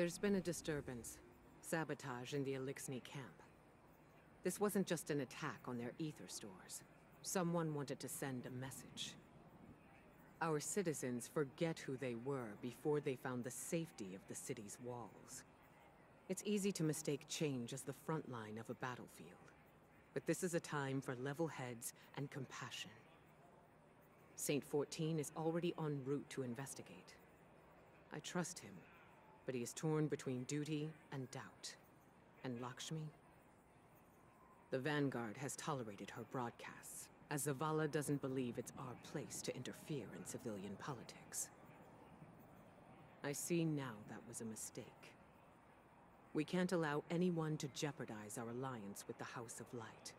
There's been a disturbance. Sabotage in the Elixni camp. This wasn't just an attack on their ether stores. Someone wanted to send a message. Our citizens forget who they were before they found the safety of the city's walls. It's easy to mistake change as the front line of a battlefield. But this is a time for level heads and compassion. Saint 14 is already en route to investigate. I trust him, but he is torn between duty and doubt. And Lakshmi? The Vanguard has tolerated her broadcasts, as Zavala doesn't believe it's our place to interfere in civilian politics. I see now that was a mistake. We can't allow anyone to jeopardize our alliance with the House of Light,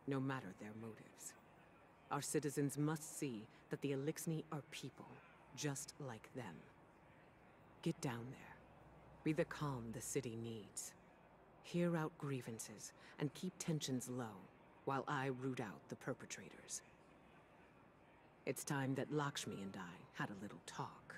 no matter their motives. Our citizens must see that the Elixni are people, just like them. Get down there. Be the calm the city needs. Hear out grievances and keep tensions low, while I root out the perpetrators. It's time that Lakshmi and I had a little talk.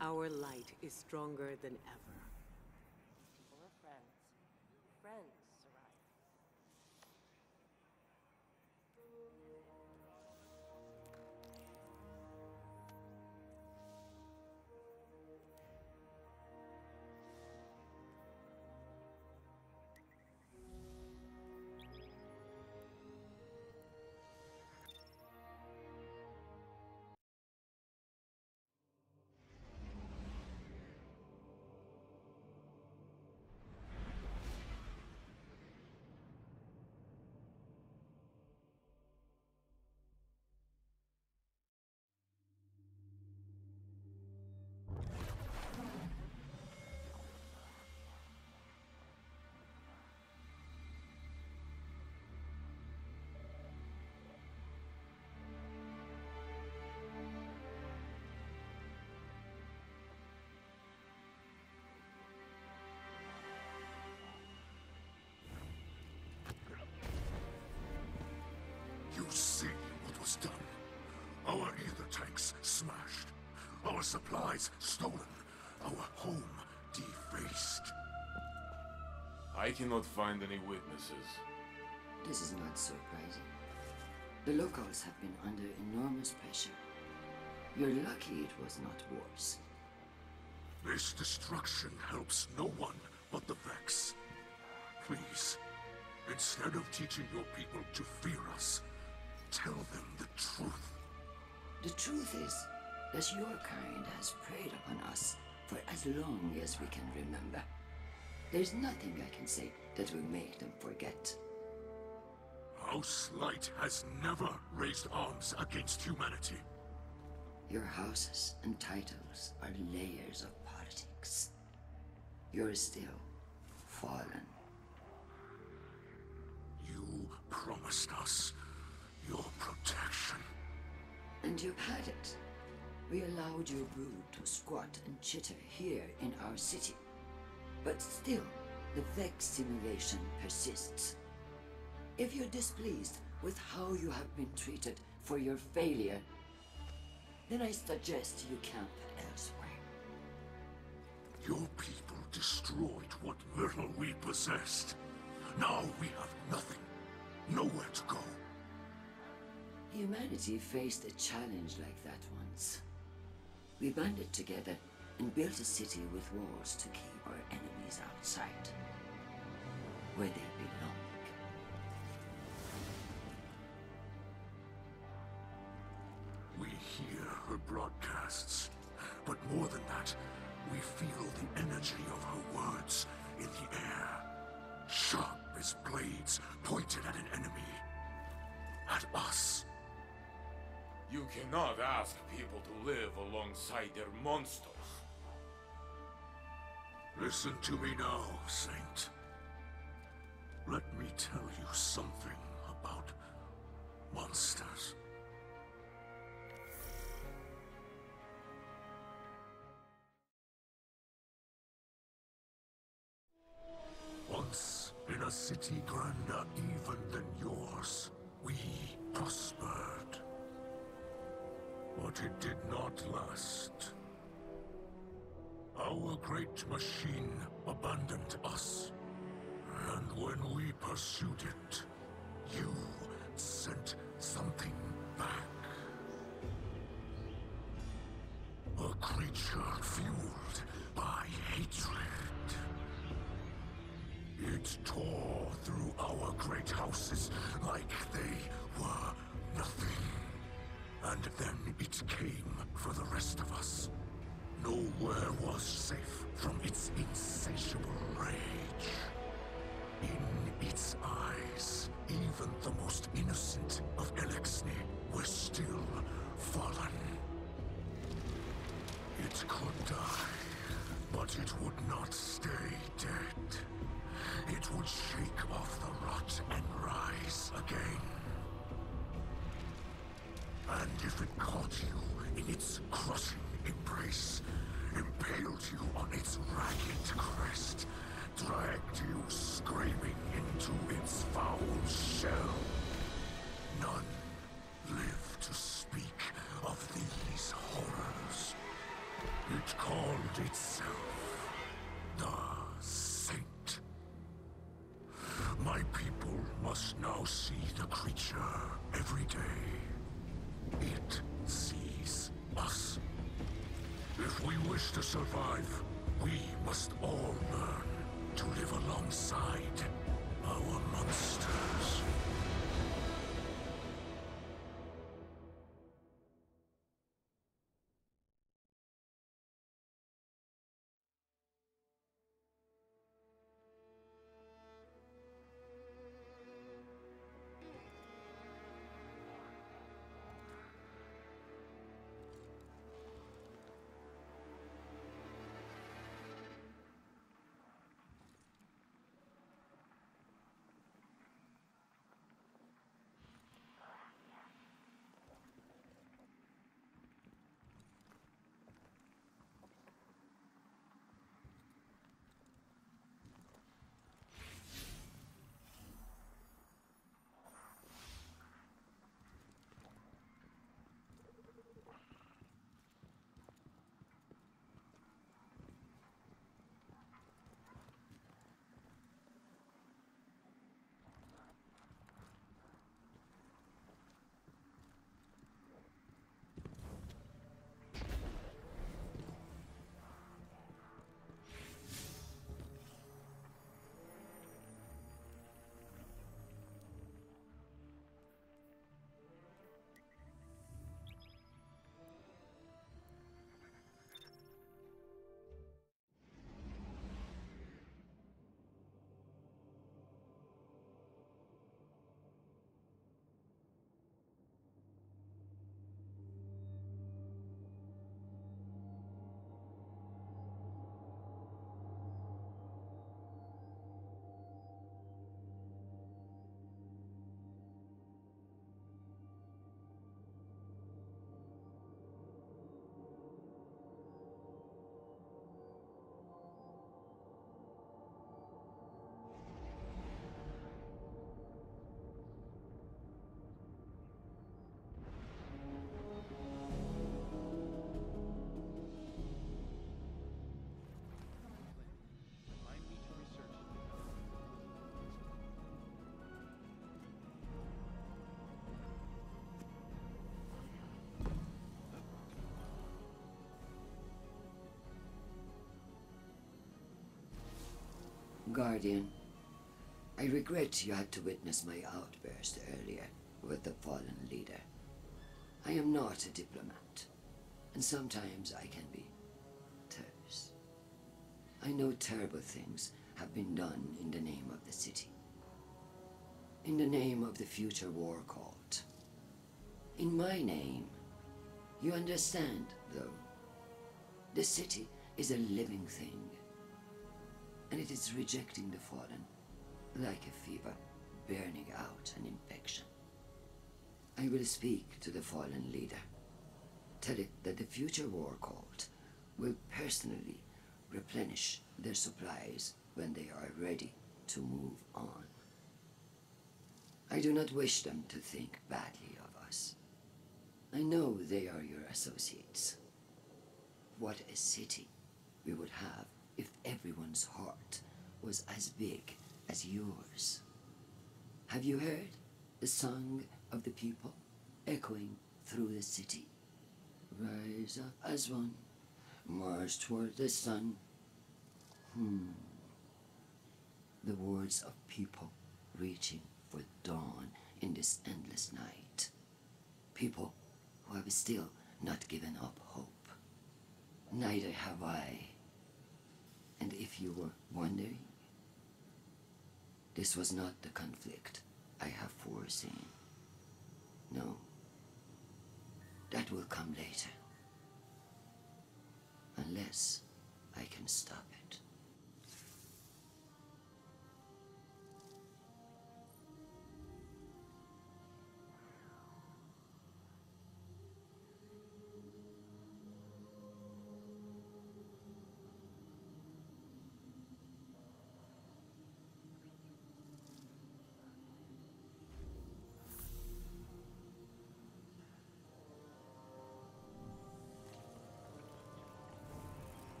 Our light is stronger than ever. We're friends. Friends, Sarai. You see what was done. Our ether tanks smashed. Our supplies stolen. Our home defaced. I cannot find any witnesses. This is not surprising. The locals have been under enormous pressure. You're lucky it was not worse. This destruction helps no one but the Vex. Please, instead of teaching your people to fear us, tell them the truth. The truth is that your kind has preyed upon us for as long as we can remember. There's nothing I can say that will make them forget. House Light has never raised arms against humanity. Your houses and titles are layers of politics. You're still fallen. You promised us your protection. And you've had it. We allowed your brood to squat and chitter here in our city. But still, the Vex simulation persists. If you're displeased with how you have been treated for your failure, then I suggest you camp elsewhere. Your people destroyed what little we possessed. Now we have nothing. Nowhere to go. Humanity faced a challenge like that once. We banded together and built a city with walls to keep our enemies outside, where they belong. We hear her broadcasts, but more than that, we feel the energy of her words in the air. Sharp as blades pointed at an enemy. At us. You cannot ask people to live alongside their monsters. Listen to me now, Saint. Let me tell you something about monsters. Once a city grander even than yours. We prospered. But it did not last. Our great machine abandoned us. And when we pursued it, you sent something back. A creature fueled by hatred. It tore through our great houses like they were nothing. And then it came for the rest of us. Nowhere was safe from its insatiable rage. In its eyes, even the most innocent of Elixni were still fallen. It could die, but it would not stay dead. It would shake off the rot and rise again. And if it caught you in its crushing embrace, impaled you on its ragged crest, dragged you screaming into its foul shell, none live to speak of these horrors. It called itself the Saint. My people must now see the creature every day. It sees us. If we wish to survive, we must all learn to live alongside our monsters. Guardian, I regret you had to witness my outburst earlier with the fallen leader. I am not a diplomat, and sometimes I can be terse. I know terrible things have been done in the name of the city. In the name of the future war cult. In my name. You understand, though? The city is a living thing. And it is rejecting the fallen, like a fever, burning out an infection. I will speak to the fallen leader. Tell it that the future war cult will personally replenish their supplies when they are ready to move on. I do not wish them to think badly of us. I know they are your associates. What a city we would have if everyone's heart was as big as yours. Have you heard the song of the people echoing through the city? Rise up as one, march toward the sun. The words of people reaching for dawn in this endless night. People who have still not given up hope. Neither have I. And if you were wondering, this was not the conflict I have foreseen. No. That will come later. Unless I can stop it.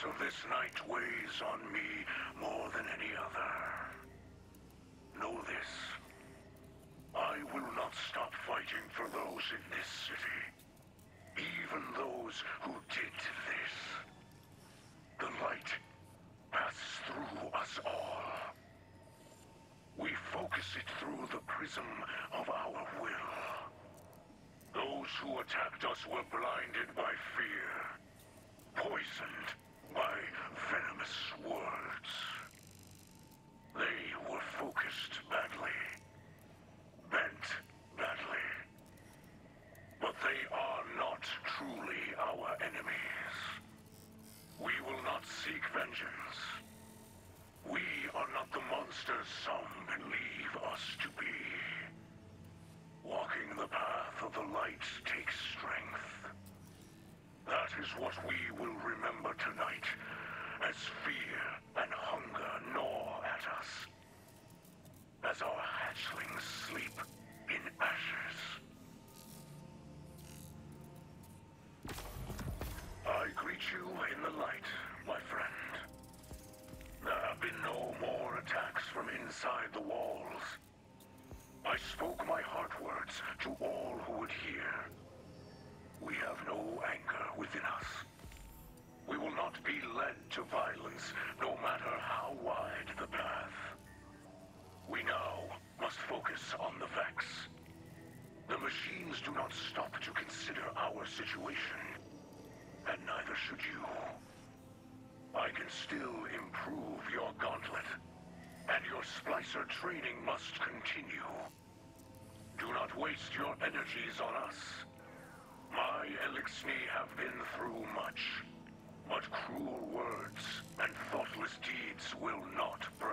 Of this night weighs on me more than any other. Know this. I will not stop fighting for those in this city. Even those who did this. The light passes through us all. We focus it through the prism of our will. Those who attacked us were blinded by fear, poisoned by venomous words. They were focused badly, bent badly. But they are not truly our enemies. We will not seek vengeance. We are not the monsters some believe us to be. Walking the path of the light takes strength. That is what we will remember tonight, as fear and hunger gnaw at us. As our hatchlings sleep in ashes. I greet you in the light, my friend. There have been no more attacks from inside the walls. I spoke my heart words to all who would hear. We have no anger within us. We will not be led to violence, no matter how wide the path. We now must focus on the Vex. The machines do not stop to consider our situation, and neither should you. I can still improve your gauntlet, and your Splicer training must continue. Do not waste your energies on us. My Elixni have been through much, but cruel words and thoughtless deeds will not break.